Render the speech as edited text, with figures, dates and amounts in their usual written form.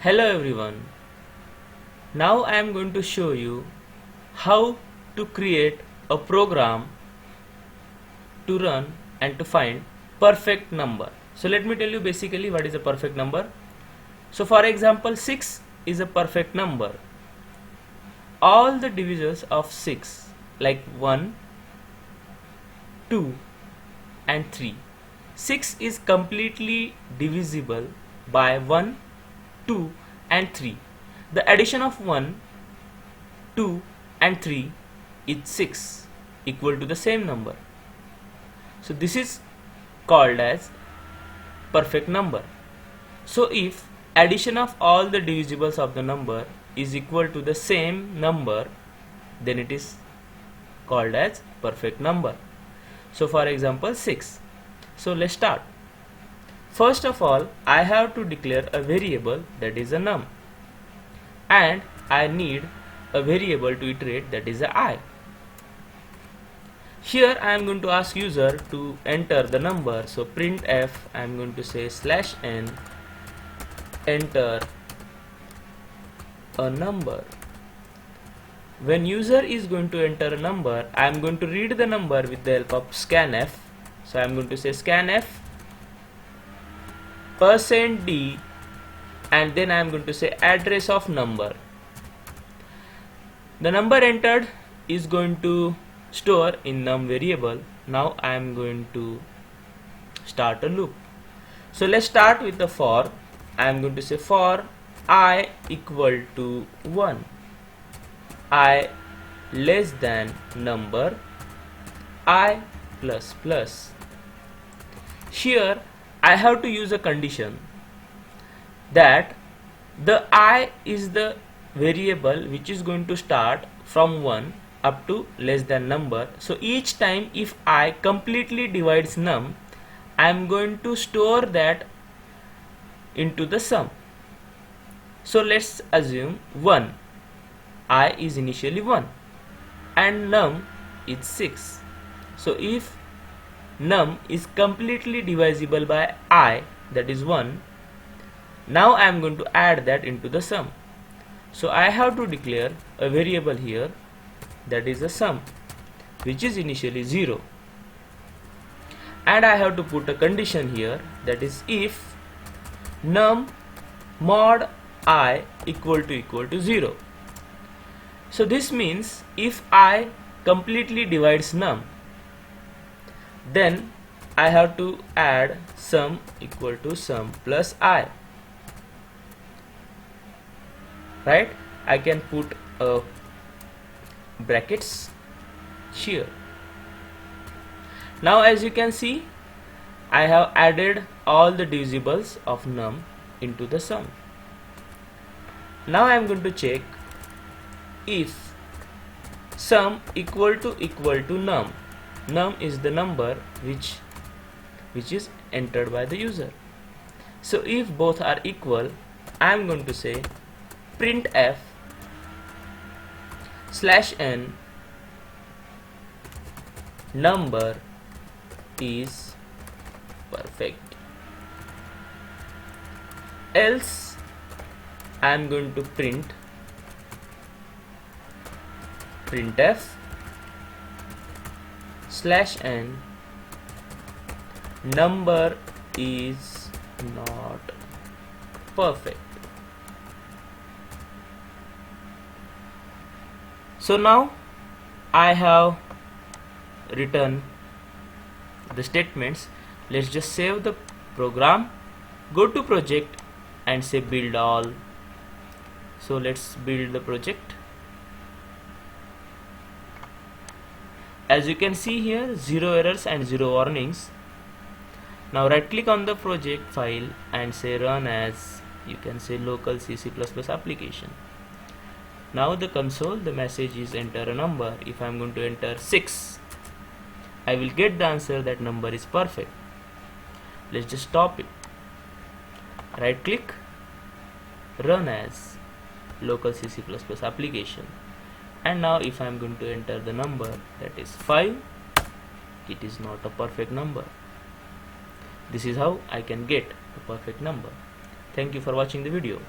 Hello everyone. Now I am going to show you how to create a program to run and to find perfect number. So let me tell you basically what is a perfect number. So for example, 6 is a perfect number. All the divisors of 6 like 1, 2 and 3. 6 is completely divisible by 1, 2 and 3. The addition of 1, 2 and 3 is 6 equal to the same number. So this is called as perfect number. So if addition of all the divisibles of the number is equal to the same number, then it is called as perfect number. So for example 6. So let's start. First of all, I have to declare a variable that is a num, and I need a variable to iterate that is a I. Here I am going to ask user to enter the number. So printf, I am going to say /n, enter a number. When user is going to enter a number, I am going to read the number with the help of scanf. So I am going to say scanf %d, and then I am going to say address of number. The number entered is going to store in num variable. Now I am going to start a loop. So let's start with the for. I am going to say for I equal to 1, I less than number I plus plus. Here I have to use a condition that the I is the variable which is going to start from 1 up to less than number. So each time if I completely divides num, I am going to store that into the sum. So let's assume 1, I is initially 1 and num is 6. So if num is completely divisible by I, that is 1, now I am going to add that into the sum. So I have to declare a variable here that is a sum which is initially 0, and I have to put a condition here that is if num mod I equal to 0. So this means if I completely divides num, then I have to add sum equal to sum plus I, right? I can put brackets here. Now as you can see, I have added all the divisibles of num into the sum. Now I am going to check if sum equal to num. Num is the number which is entered by the user. So if both are equal, I am going to say printf /n number is perfect. Else I am going to printf /n number is not perfect. So now I have written the statements. Let's just save the program, go to project and say build all. So let's build the project. As you can see here, 0 errors and 0 warnings. Now right click on the project file and say run as, you can say local C++ application. Now the console, the message is enter a number. If I am going to enter 6, I will get the answer that number is perfect. Let's just stop it. Right click, run as local C++ application. And now if I am going to enter the number that is 5, it is not a perfect number. This is how I can get a perfect number. Thank you for watching the video.